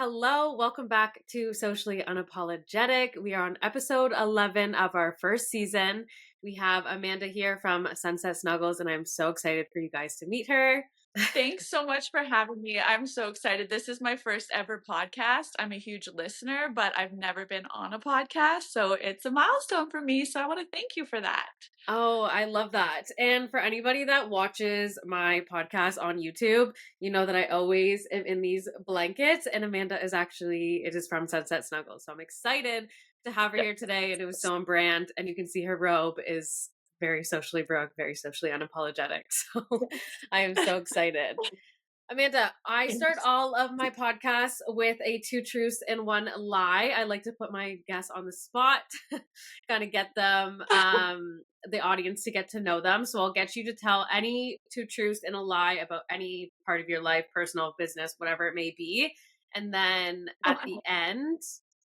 Hello, welcome back to Socially Unapologetic. We are on episode 11 of our first season. We have Amanda here from Sunset Snuggles, and I'm so excited for you guys to meet her. Thanks so much for having me. I'm so excited. This is my first ever podcast. I'm a huge listener, but I've never been on a podcast, so it's a milestone for me. So I want to thank you for that. Oh, I love that. And for anybody that watches my podcast on YouTube, you know that I always am in these blankets, and Amanda it is from Sunset Snuggles. So I'm excited to have her Yep. here today, and it was so on brand. And you can see her robe is very socially broke, very socially unapologetic. So I am so excited. Amanda, I start Thanks. all of my podcasts with a two truths and one lie. I like to put my guests on the spot, kind of get them, the audience to get to know them. So I'll get you to tell any two truths and a lie about any part of your life, personal, business, whatever it may be. And then at the end,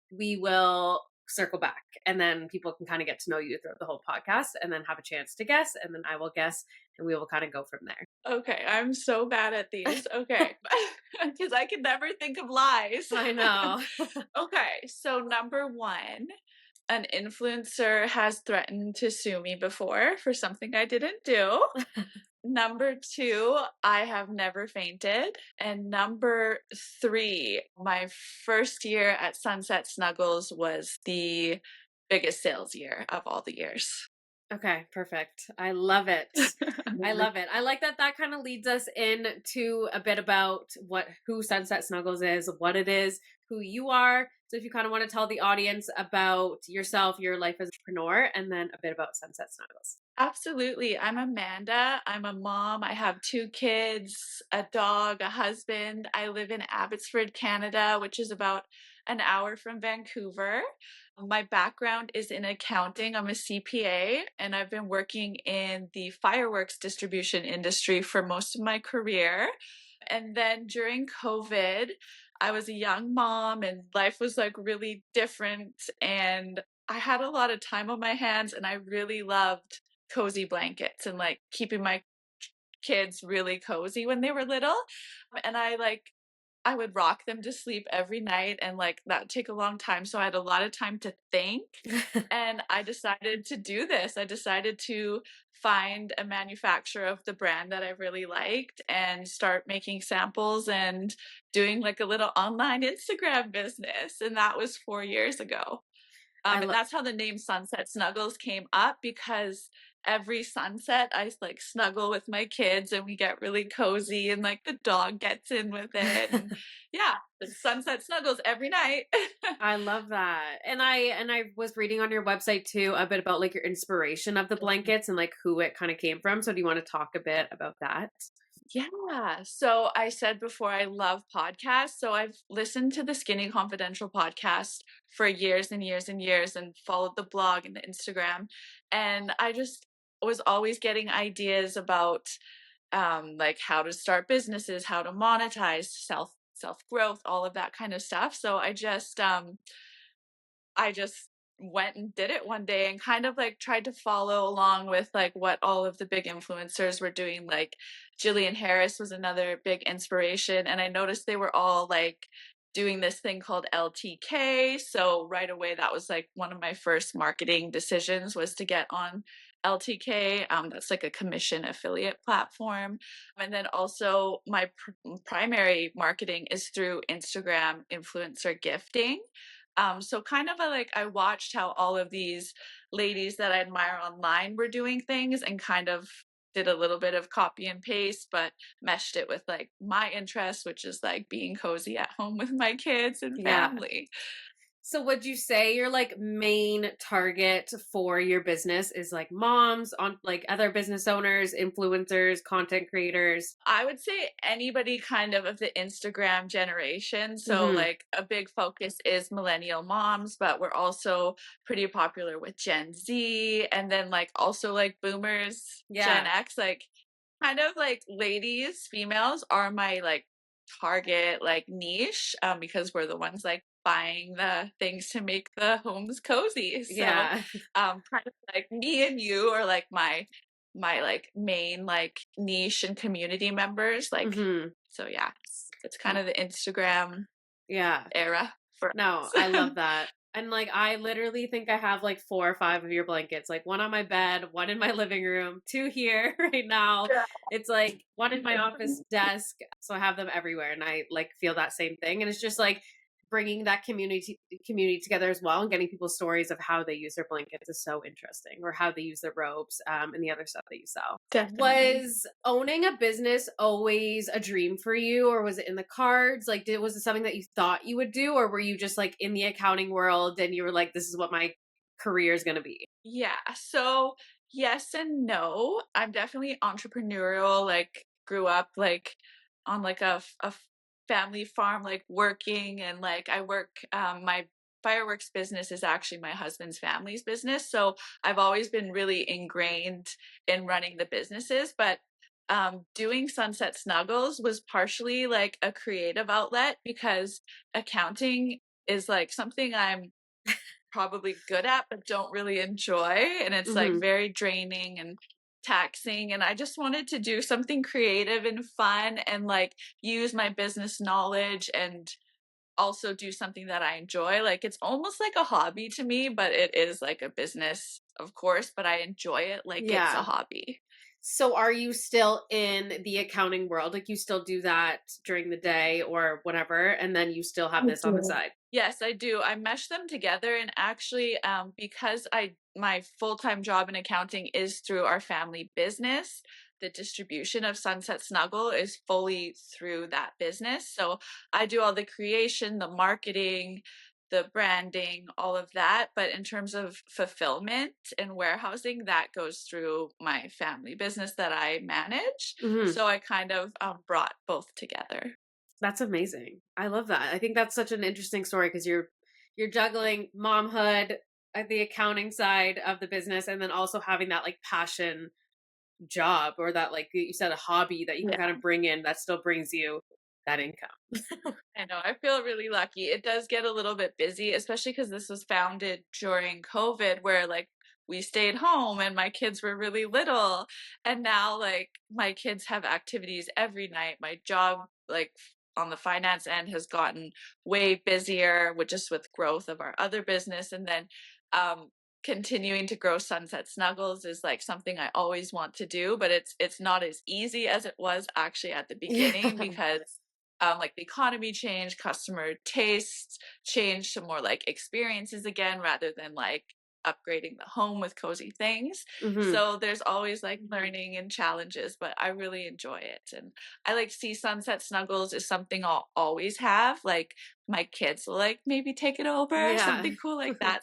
we will circle back and then people can kind of get to know you throughout the whole podcast and then have a chance to guess. And then I will guess and we will kind of go from there. Okay, I'm so bad at these. Okay, because I can never think of lies. I know. Okay, so number one, an influencer has threatened to sue me before for something I didn't do. Number two, I have never fainted. And number three, my first year at Sunset Snuggles was the biggest sales year of all the years. Okay, perfect. I love it. I love it. I like that kind of leads us into a bit about who Sunset Snuggles is, what it is, who you are. So if you kind of want to tell the audience about yourself, your life as an entrepreneur, and then a bit about Sunset Snuggles. Absolutely. I'm Amanda. I'm a mom. I have 2 kids, a dog, a husband. I live in Abbotsford, Canada, which is about an hour from Vancouver. My background is in accounting. I'm a CPA, and I've been working in the fireworks distribution industry for most of my career. And then during COVID, I was a young mom and life was like really different. And I had a lot of time on my hands, and I really loved cozy blankets and like keeping my kids really cozy when they were little. And I would rock them to sleep every night, and like that would take a long time. So I had a lot of time to think. And I decided to do this. I decided to find a manufacturer of the brand that I really liked and start making samples and doing like a little online Instagram business. And that was 4 years ago. And that's how the name Sunset Snuggles came up, because every sunset I like snuggle with my kids and we get really cozy, and like the dog gets in with it. And yeah, the Sunset Snuggles every night. I love that. And I was reading on your website too a bit about like your inspiration of the blankets and like who it kind of came from. So do you want to talk a bit about that? Yeah. So I said before, I love podcasts. So I've listened to the Skinny Confidential podcast for years and years and years and followed the blog and the Instagram. And I just was always getting ideas about like how to start businesses, how to monetize, self growth, all of that kind of stuff. So I just went and did it one day and kind of like tried to follow along with like what all of the big influencers were doing. Like Jillian Harris was another big inspiration, and I noticed they were all like doing this thing called LTK. So right away, that was like one of my first marketing decisions, was to get on LTK. That's like a commission affiliate platform. And then also my primary marketing is through Instagram influencer gifting. So kind of like I watched how all of these ladies that I admire online were doing things, and kind of did a little bit of copy and paste, but meshed it with like my interests, which is like being cozy at home with my kids and family. So would you say your like main target for your business is like moms, on like other business owners, influencers, content creators? I would say anybody kind of the Instagram generation. So like a big focus is millennial moms, but we're also pretty popular with Gen Z, and then like also like boomers, Gen X, like kind of like ladies, females are my like target like niche, because we're the ones like buying the things to make the homes cozy. So kind of like me and you are like my like main like niche and community members, like so yeah, it's kind of the Instagram Yeah. era for No, I us. love that. And like I literally think I have like 4 or 5 of your blankets, like one on my bed, one in my living room, two here right now. Yeah. It's like one in my office desk. So I have them everywhere and I like feel that same thing. And it's just like bringing that community together as well and getting people's stories of how they use their blankets is so interesting, or how they use their robes, and the other stuff that you sell. Definitely. Was owning a business always a dream for you, or was it in the cards? Like, was it something that you thought you would do, or were you just like in the accounting world and you were like, this is what my career is going to be? Yeah. So yes and no. I'm definitely entrepreneurial. Like grew up like on like family farm, like working and like I work. My fireworks business is actually my husband's family's business. So I've always been really ingrained in running the businesses, but doing Sunset Snuggles was partially like a creative outlet because accounting is like something I'm probably good at but don't really enjoy, and it's like Hmm. very draining and taxing, and I just wanted to do something creative and fun and like use my business knowledge and also do something that I enjoy. Like it's almost like a hobby to me, but it is like a business, of course, but I enjoy it like it's a Yeah. hobby. So are you still in the accounting world? Like you still do that during the day or whatever, and then you still have I this on the do. side? Yes, I do. I mesh them together, and actually, because I my full-time job in accounting is through our family business, the distribution of Sunset Snuggle is fully through that business. So I do all the creation, the marketing, the branding, all of that. But in terms of fulfillment and warehousing, that goes through my family business that I manage. Hmm. So I kind of brought both together. That's amazing. I love that. I think that's such an interesting story because you're juggling momhood, the accounting side of the business, and then also having that like passion job, or that, like you said, a hobby that you can kind Yeah. of bring in that still brings you that income. I know. I feel really lucky. It does get a little bit busy, especially because this was founded during COVID, where like we stayed home and my kids were really little. And now, like, my kids have activities every night. My job, like, on the finance end has gotten way busier with just with growth of our other business. And then, um, continuing to grow Sunset Snuggles is like something I always want to do, but it's not as easy as it was actually at the beginning Yeah. because like the economy changed, customer tastes changed to more like experiences again rather than like upgrading the home with cozy things. Hmm. So there's always like learning and challenges, but I really enjoy it. And I like see Sunset Snuggles is something I'll always have. Like my kids will like maybe take it over, Yeah. something cool like that.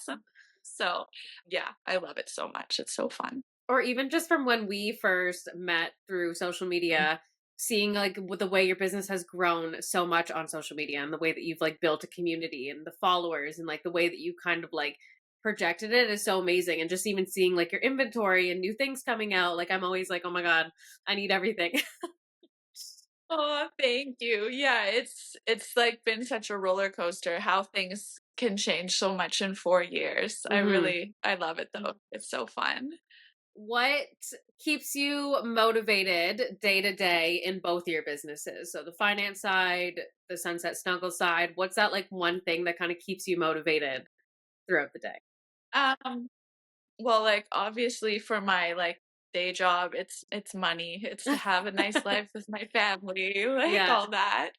So yeah, I love it so much. It's so fun. Or even just from when we first met through social media, seeing like with the way your business has grown so much on social media, and the way that you've like built a community and the followers, and like the way that you kind of like projected it is so amazing. And just even seeing like your inventory and new things coming out, like I'm always like, oh my god, I need everything. Oh, thank you. Yeah, it's like been such a roller coaster how things can change so much in 4 years. Hmm. I love it though. It's so fun. What keeps you motivated day to day in both your businesses? So the finance side, the Sunset Snuggle side. What's that like one thing that kind of keeps you motivated throughout the day? Um Well, like, obviously for my, like, day job, it's money. It's to have a nice life with my family, like, Yeah, all that.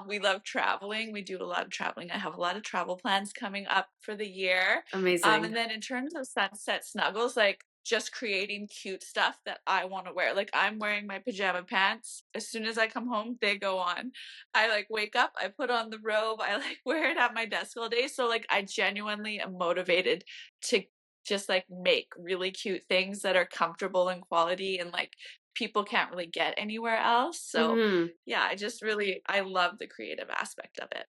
We love traveling. We do a lot of traveling. I have a lot of travel plans coming up for the year. amazing. And then in terms of Sunset Snuggles, like, just creating cute stuff that I wanna wear. Like, I'm wearing my pajama pants. As soon as I come home, they go on. I, like, wake up, I put on the robe, I, like, wear it at my desk all day. So, like, I genuinely am motivated to just like make really cute things that are comfortable and quality and like people can't really get anywhere else. So Hmm. yeah, I love the creative aspect of it.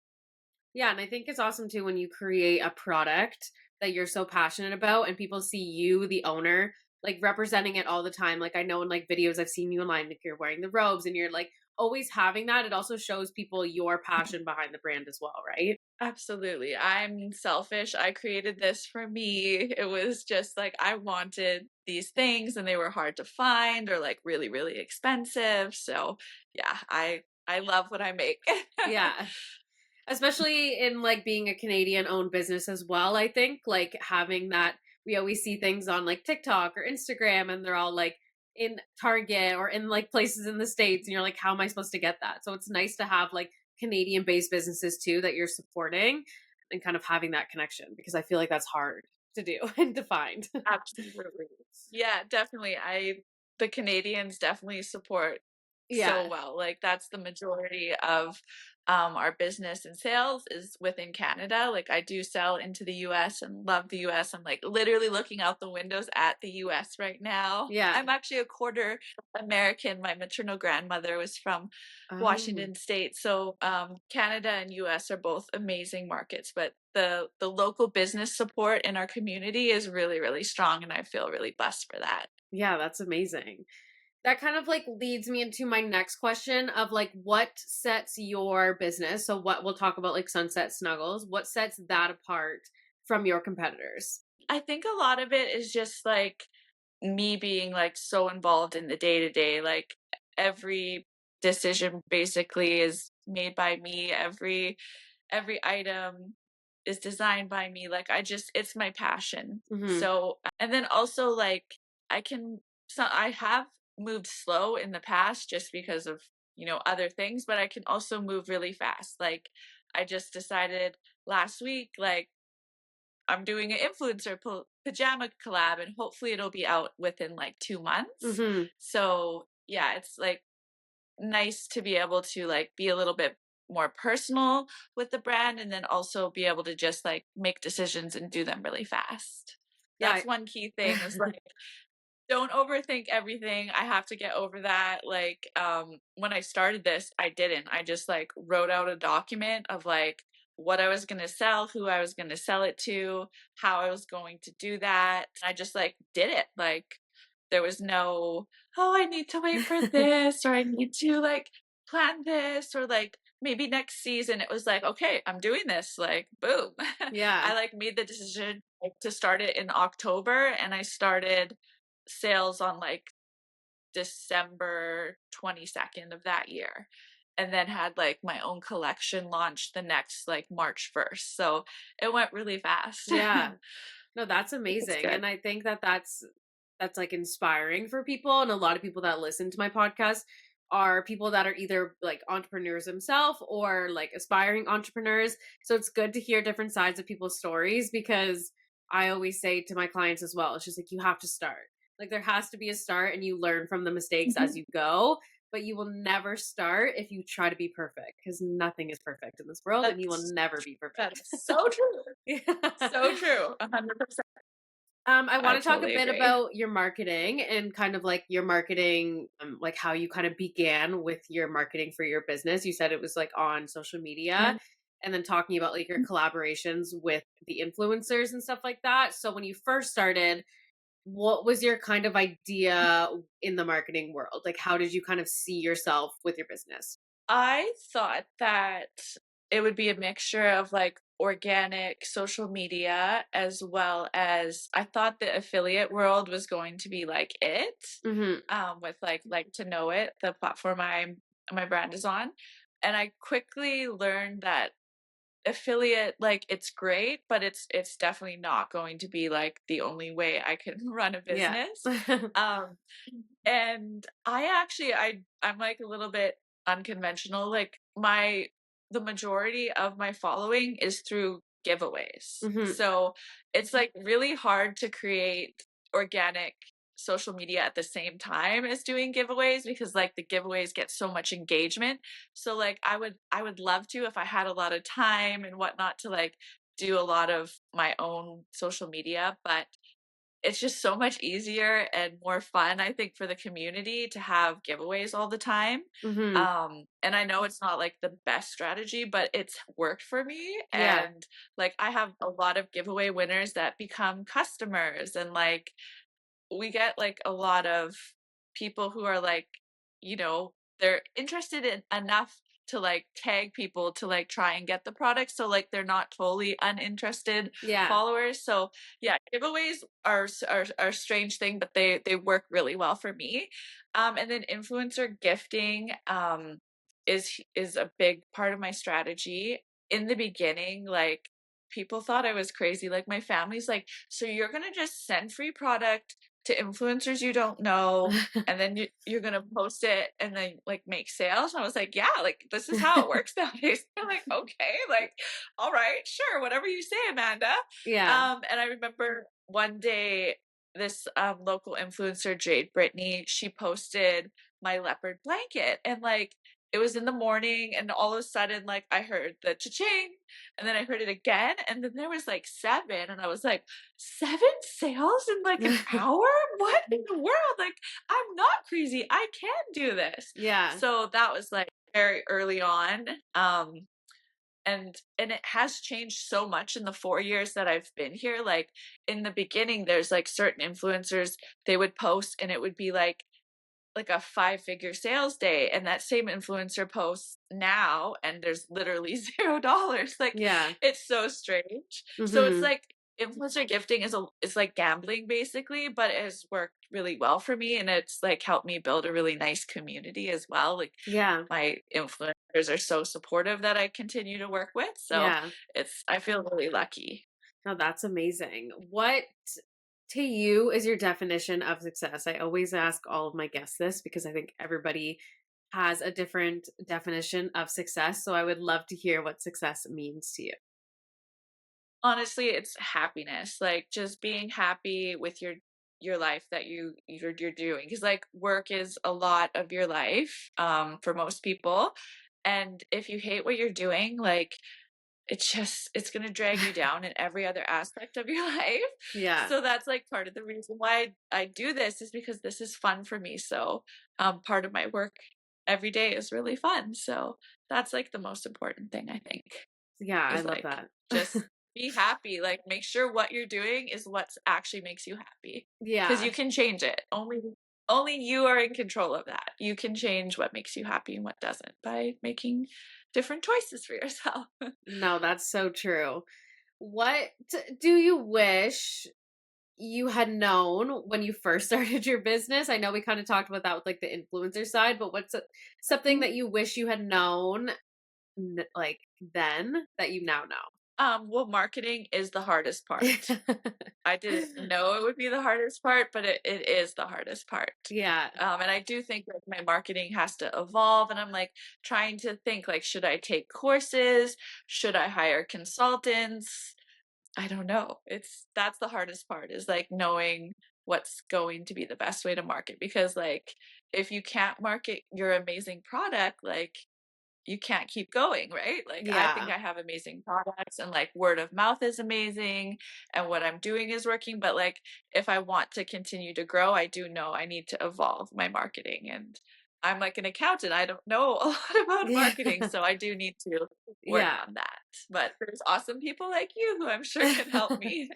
Yeah, and I think it's awesome too when you create a product that you're so passionate about and people see you, the owner, like representing it all the time. Like I know in like videos I've seen you online, like you're wearing the robes and you're like always having that. It also shows people your passion behind the brand as well, right? Absolutely. I'm selfish. I created this for me. It was just like I wanted these things and they were hard to find or like really, really expensive. So yeah, I love what I make. Yeah. Especially in like being a Canadian owned business as well, I think like having that, we always see things on like TikTok or Instagram and they're all like in Target or in like places in the States and you're like, how am I supposed to get that? So it's nice to have like Canadian based businesses too that you're supporting and kind of having that connection because I feel like that's hard to do and to find. Absolutely. Yeah, definitely. The Canadians definitely support so Yeah. well. Like that's the majority of our business and sales is within Canada. Like I do sell into the US and love the US. I'm like literally looking out the windows at the US right now. Yeah. I'm actually a quarter American. My maternal grandmother was from Oh. Washington State. So Canada and US are both amazing markets, but the local business support in our community is really, really strong, and I feel really blessed for that. Yeah, that's amazing. That kind of like leads me into my next question of like what sets your business, so what we'll talk about like Sunset Snuggles, what sets that apart from your competitors? I think a lot of it is just like me being like so involved in the day to day. Like every decision basically is made by me. Every item is designed by me. Like I just it's my passion. Mhm. So and then also like I can so I have moved slow in the past just because of, other things, but I can also move really fast. Like I just decided last week like I'm doing an influencer pajama collab and hopefully it'll be out within like 2 months. Mhm. So, yeah, it's like nice to be able to like be a little bit more personal with the brand and then also be able to just like make decisions and do them really fast. Yeah. That's one key thing is like don't overthink everything. I have to get over that. Like, when I started this, I didn't. I just like wrote out a document of like what I was going to sell, who I was going to sell it to, how I was going to do that. I just like did it. Like, there was no, oh, I need to wait for this, or I need to like plan this, or like maybe next season. It was like, okay, I'm doing this. Like, boom. Yeah. I like made the decision like, to start it in October, and I started sales on like December 22nd of that year, and then had like my own collection launch the next like March 1st. So it went really fast. Yeah. No, that's It's amazing. good. And I think that that's like inspiring for people and a lot of people that listen to my podcast are people that are either like entrepreneurs themselves or like aspiring entrepreneurs. So it's good to hear different sides of people's stories because I always say to my clients as well, it's just like you have to start. Like there has to be a start and you learn from the mistakes as Mhm. you go, but you will never start if you try to be perfect because nothing is perfect in this world and you will That's never be that is perfect. so true. Yeah. So true. 100%. I I want to talk a totally bit agree. about your marketing and kind of like your marketing, like how you kind of began with your marketing for your business. You said it was like on social media Yeah. and then talking about like your collaborations with the influencers and stuff like that. So when you first started, what was your kind of idea in the marketing world? Like, how did you kind of see yourself with your business? I thought that it would be a mixture of like organic social media as well as I thought the affiliate world was going to be like it Hmm. with like to know it, the platform my brand is on. And I quickly learned that affiliate like it's great, but it's definitely not going to be like the only way I can run a Yeah. business. Um and I'm like a little bit unconventional. Like the majority of my following is through giveaways. Hmm. So it's like really hard to create organic social media at the same time as doing giveaways because like the giveaways get so much engagement. So like I would love to if I had a lot of time and whatnot to like do a lot of my own social media, but it's just so much easier and more fun, I think, for the community to have giveaways all the time. Hmm. And I know it's not like the best strategy, but it's worked for me. Yeah. And like I have a lot of giveaway winners that become customers, and like we get like a lot of people who are like, they're interested in enough to like tag people to like try and get the product. So like they're not totally uninterested Yeah. followers. So yeah, giveaways are a strange thing, but they work really well for me. And then influencer gifting is a big part of my strategy. in the beginning, like, people thought I was crazy, like, my family's like, "So you're gonna just send free product to influencers you don't know, and then you're gonna post it and then, like, make sales?" And I was like, "Yeah, like, this is how it works nowadays." They're like, "Okay, like, alright, sure, whatever you say, Amanda." Yeah. And I remember one day, this, local influencer, Jade Brittany, she posted my leopard blanket, and, like, it was in the morning, and all of a sudden, like, I heard the cha-ching, and then I heard it again, and then there was, like, 7, and I was like, "7 sales in, like, an hour? What in the world? Like, I'm not crazy, I can do this." Yeah. So, that was, like, very early on, and it has changed so much in the 4 years that I've been here, like, in the beginning, there's, like, certain influencers, they would post, and it would be, like a five-figure sales day, and that same influencer posts now and there's literally $0. Like, Yeah. it's so strange. So it's Mhm. like influencer gifting is like gambling basically, but it has worked really well for me, and it's like helped me build a really nice community as well. Like, Yeah. my influencers are so supportive that I continue to work with. So Yeah. I feel really lucky. No, that's amazing. What to you is your definition of success? I always ask all of my guests this because I think everybody has a different definition of success. So I would love to hear what success means to you. Honestly, it's happiness, like, just being happy with your life that you're doing, because like, work is a lot of your life, for most people, and if you hate what you're doing, like, it's gonna drag you down in every other aspect of your life. Yeah. So that's, like, part of the reason why I do this is because this is fun for me, so, part of my work every day is really fun, so that's, like, the most important thing, I think. Yeah, I Is love like, that. just be happy, like, make sure what you're doing is what's actually makes you happy, because Yeah. you can change it. Only you are in control of that. You can change what makes you happy and what doesn't by making different choices for yourself. No, that's so true. What do you wish you had known when you first started your business? I know we kind of talked about that with like the influencer side, but something that you wish you had known like then that you now Well, marketing is the hardest part. know? I didn't know it would be the hardest part, but it is the hardest part. Yeah. And I do think like my marketing has to evolve, and I'm like trying to think like, should I take courses? Should I hire consultants? I don't know. That's the hardest part is like knowing what's going to be the best way to market, because like if you can't market your amazing product, like you can't keep going, right? Like, I think Yeah. I have amazing products and like word of mouth is amazing and what I'm doing is working. But like, if I want to continue to grow, I do know I need to evolve my marketing. And I'm like an accountant. I don't know a lot about Yeah. marketing. So I do need to work Yeah. on that. But there's awesome people like you who I'm sure can help me.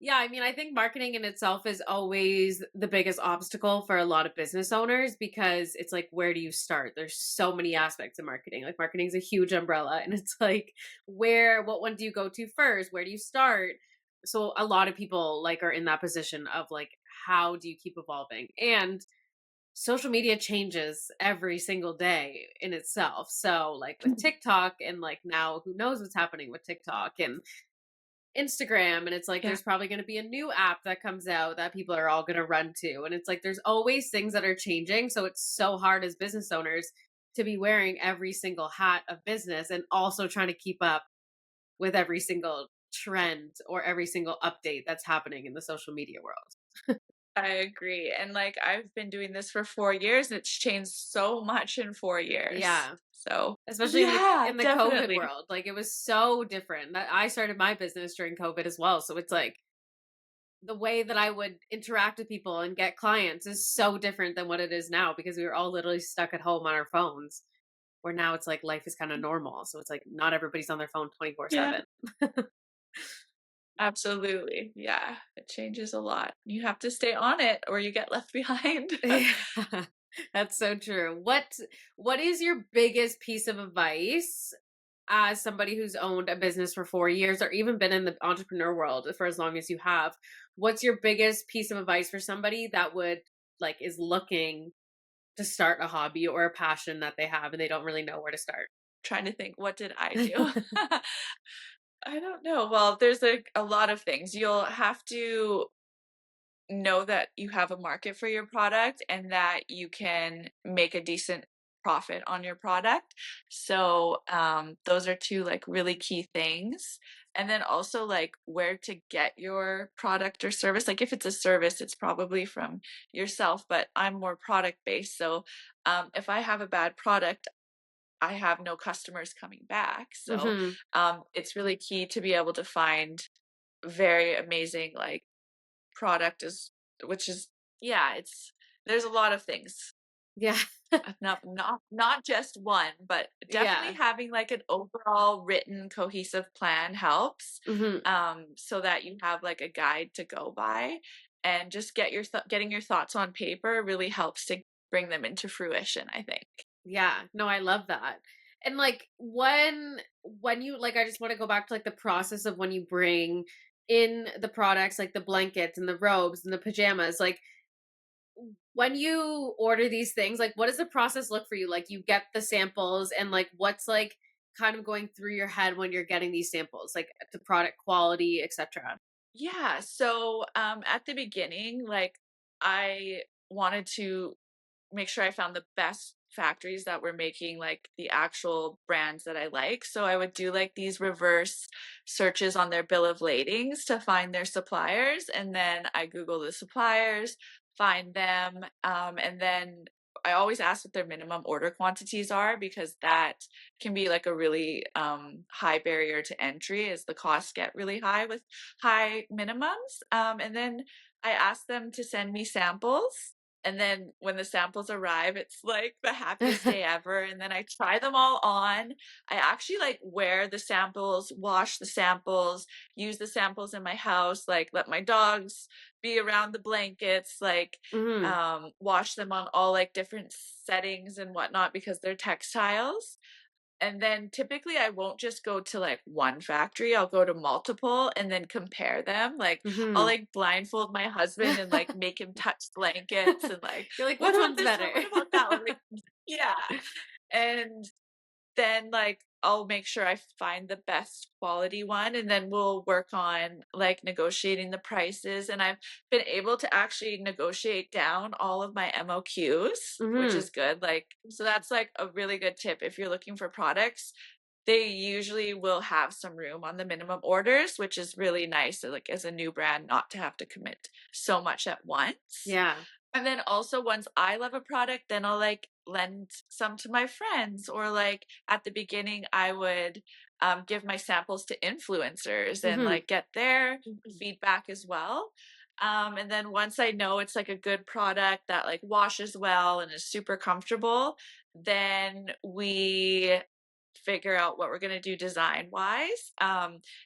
Yeah, I mean, I think marketing in itself is always the biggest obstacle for a lot of business owners because it's like, where do you start? There's so many aspects of marketing. Like, marketing is a huge umbrella, and it's like, what one do you go to first? Where do you start? So, a lot of people like are in that position of like, how do you keep evolving? And social media changes every single day in itself. So, like with TikTok, and like now, who knows what's happening with TikTok and Instagram, and it's like Yeah, there's probably going to be a new app that comes out that people are all going to run to, and it's like there's always things that are changing, so it's so hard as business owners to be wearing every single hat of business and also trying to keep up with every single trend or every single update that's happening in the social media world. I agree. And like, I've been doing this for 4 years. It's changed so much in 4 years. Yeah, So, especially yeah, in the COVID definitely. world, like it was so different. That I started my business during COVID as well, so it's like the way that I would interact with people and get clients is so different than what it is now because we were all literally stuck at home on our phones. Where now it's like life is kind of normal. So it's like not everybody's on their phone Yeah. 24/7. Absolutely. Yeah, it changes a lot. You have to stay on it or you get left behind. Yeah. That's so true. What is your biggest piece of advice as somebody who's owned a business for 4 years or even been in the entrepreneur world for as long as you have? What's your biggest piece of advice for somebody that would like is looking to start a hobby or a passion that they have and they don't really know where to start? trying to think, what did I do? I don't know. Well, there's a lot of things. You'll have to know that you have a market for your product and that you can make a decent profit on your product. So, those are two like really key things. And then also like where to get your product or service. Like if it's a service, it's probably from yourself, but I'm more product based. So, if I have a bad product, I have no customers coming back. So, Hmm. it's really key to be able to find very amazing like product is which is yeah, it's there's a lot of things. Yeah. Not just one, but definitely Yeah. having like an overall written cohesive plan helps, Hmm. so that you have like a guide to go by, and just getting your thoughts on paper really helps to bring them into fruition, I think. Yeah. No, I love that. And like when you like I just want to go back to like the process of when you bring in the products like the blankets and the robes and the pajamas, like when you order these things, like what does the process look for you? Like you get the samples and like what's like kind of going through your head when you're getting these samples, like the product quality, etc. Yeah, so at the beginning, like I wanted to make sure I found the best factories that were making like the actual brands that I like. So I would do like these reverse searches on their bill of ladings to find their suppliers. And then I Google the suppliers, find them, and then I always ask what their minimum order quantities are because that can be like a really high barrier to entry as the costs get really high with high minimums. And then I ask them to send me samples, and then when the samples arrive, it's like the happiest day ever. And then I try them all on. I actually like wear the samples, wash the samples, use the samples in my house, like let my dogs be around the blankets, like Hmm. wash them on all like different settings and whatnot because they're textiles. And then typically I won't just go to like one factory, I'll go to multiple and then compare them. Like I'll Hmm. like blindfold my husband and like make him touch blankets and like, You're like, what which about one's this one? better? What about that one? Like, yeah. And then like I'll make sure I find the best quality one, and then we'll work on like negotiating the prices. And I've been able to actually negotiate down all of my MOQs, which Hmm. is good. Like, so that's like a really good tip if you're looking for products. They usually will have some room on the minimum orders, which is really nice, like as a new brand, not to have to commit so much at once. Yeah. And then also once I love a product, then I'll like lend some to my friends, or like at the beginning I would give my samples to influencers and Hmm. like get their feedback as well. And then once I know it's like a good product that like washes well and is super comfortable, then we figure out what we're going to do design wise.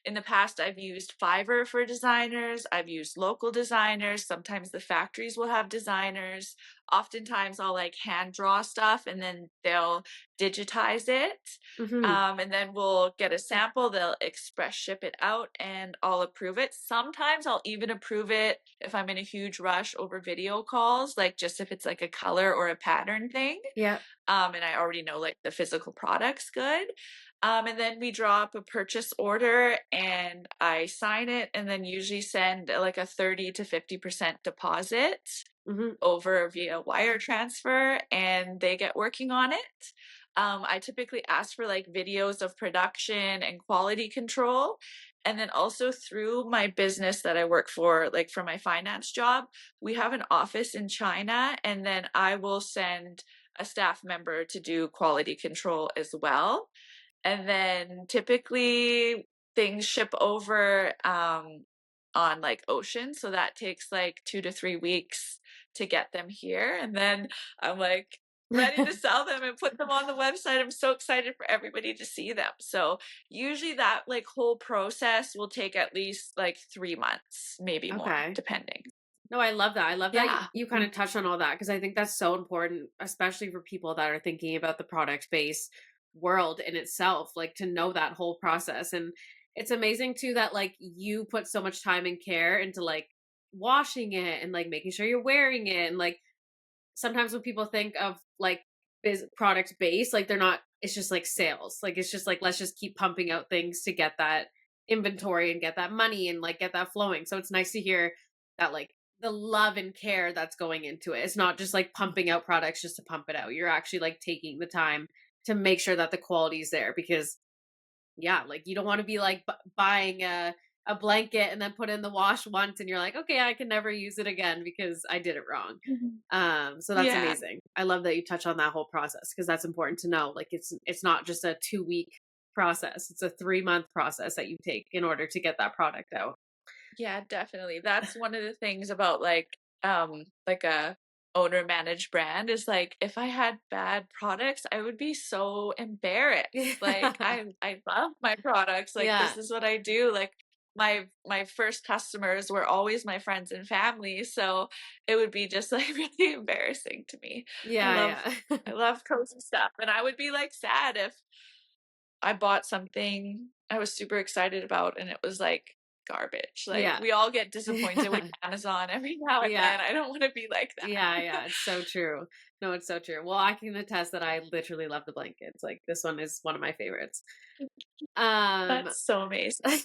In the past, I've used Fiverr for designers, I've used local designers. Sometimes the factories will have designers. Oftentimes, I'll like hand draw stuff and then they'll digitize it. Hmm. And then we'll get a sample, they'll express ship it out, and I'll approve it. Sometimes I'll even approve it if I'm in a huge rush over video calls, like just if it's like a color or a pattern thing, Yeah. and I already know like the physical product's good. And then we draw up a purchase order and I sign it, and then usually send like a 30 to 50% deposit Hmm. over via wire transfer, and they get working on it. I typically ask for like videos of production and quality control. And then also through my business that I work for, like for my finance job, we have an office in China, and then I will send a staff member to do quality control as well. And then typically things ship over on like ocean. So that takes like 2 to 3 weeks to get them here. And then I'm like ready to sell them and put them on the website. I'm so excited for everybody to see them. So usually that like whole process will take at least like 3 months, maybe more, Okay. depending. No, I love that. I love that Yeah. you kind of touched on all that because I think that's so important, especially for people that are thinking about the product based world in itself, like to know that whole process. And it's amazing too that like you put so much time and care into like washing it and like making sure you're wearing it. And like sometimes when people think of like product based, like they're not it's just like sales. Like it's just like let's just keep pumping out things to get that inventory and get that money and like get that flowing. So it's nice to hear that like the love and care that's going into it. It's not just like pumping out products just to pump it out. You're actually like taking the time to make sure that the quality is there because yeah, like you don't want to be like buying a blanket and then put in the wash once and you're like, okay, I can never use it again because I did it wrong. Mhm. So that's Yeah. amazing. I love that you touch on that whole process because that's important to know. Like it's not just a 2 week process; it's a 3 month process that you take in order to get that product out. Yeah, definitely. That's one of the things about like a owner managed brand is like if I had bad products, I would be so embarrassed. Like Yeah, I love my products. Like yeah, this is what I do. Like my first customers were always my friends and family, so it would be just like really embarrassing to me. I love yeah, yeah, I love cozy stuff and I would be like sad if I bought something I was super excited about and it was like garbage. Like yeah, we all get disappointed with Amazon every now and yeah. then. I don't want to be like that. Yeah, yeah, it's so true. No, it's so true. Well, I can attest that I literally love the blankets. Like this one is one of my favorites. Um, That's so amazing.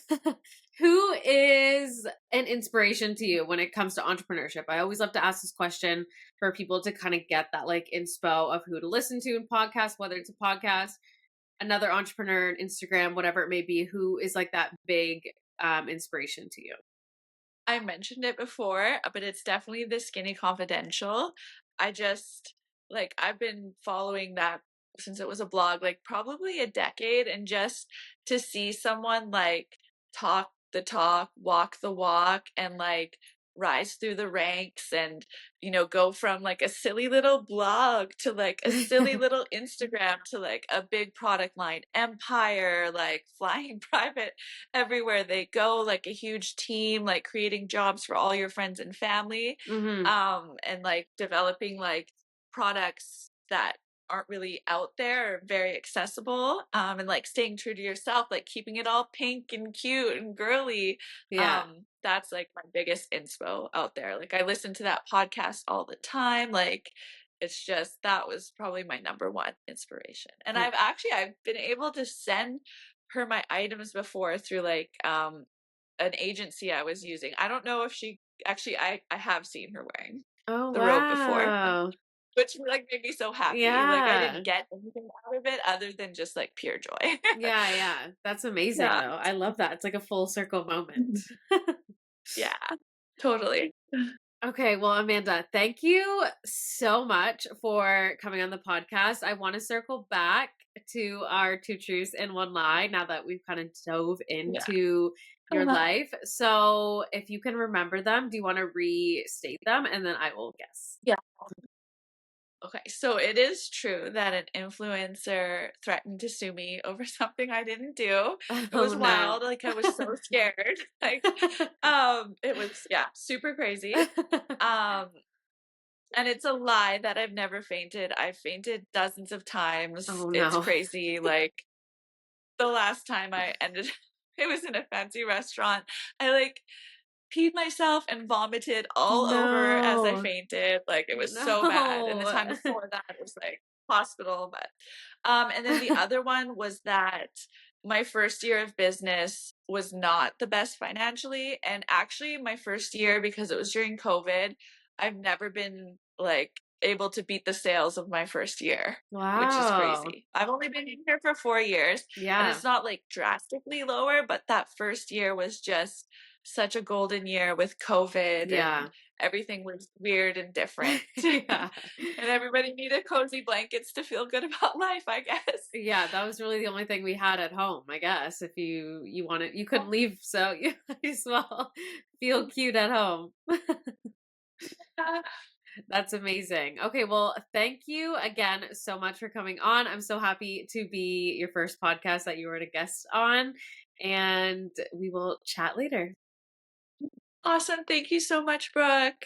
who is an inspiration to you when it comes to entrepreneurship? I always love to ask this question for people to kind of get that like inspo of who to listen to in podcasts, whether it's a podcast, another entrepreneur, an Instagram, whatever it may be, who is like that big inspiration to you. I mentioned it before, but it's definitely the Skinny Confidential. I just I've been following that since it was a blog, like probably a decade, and just to see someone like talk the talk, walk the walk, and like rise through the ranks and go from like a silly little blog to like a silly little Instagram to like a big product line empire, like flying private everywhere they go, like a huge team, like creating jobs for all your friends and family, Hmm. and like developing like products that aren't really out there or very accessible, and like staying true to yourself, like keeping it all pink and cute and girly. Yeah. That's like my biggest inspo out there. Like I listen to that podcast all the time. Like it's just that was probably my number one inspiration. And I've been able to send her my items before through like an agency I was using. I don't know if she actually I have seen her wearing Oh, the robe before, wow. which like made me so happy. Like I didn't Yeah. get anything out of it other than just like pure joy. Yeah, yeah. That's amazing Yeah. though. I love that. It's like a full circle moment. Mhm. Yeah. Totally. Okay, well, Amanda, thank you so much for coming on the podcast. I want to circle back to our two truths and one lie now that we've kind of dove Yeah. into your Uh-huh. life. So, if you can remember them, do you want to restate them and then I will guess? Yeah. Okay, so it is true that an influencer threatened to sue me over something I didn't do. It Oh was no. wild, like I was so scared. Like it was yeah, super crazy. Um and it's a lie that I've never fainted. I've fainted dozens of times. Oh It's no. crazy. Like the last time I ended it was in a fancy restaurant. I like peed myself and vomited all over as I No. fainted. Like it was so bad. And the No. time before that it was like hospital, but and then the other one was that my first year of business was not the best financially, and actually my first year, because it was during COVID, I've never been like able to beat the sales of my first year, which is Wow. crazy. I've only been in here for 4 years and Yeah. it's not like drastically lower, but that first year was just such a golden year with COVID and Yeah. everything was weird and different. Yeah. And everybody needed cozy blankets to feel good about life, I guess. Yeah, that was really the only thing we had at home, I guess. If you wanted, you couldn't leave, so you might as well feel cute at home. Yeah. That's amazing. Okay, well, thank you again so much for coming on. I'm so happy to be your first podcast that you were a guest on, and we will chat later. Awesome. Thank you so much, Brooke.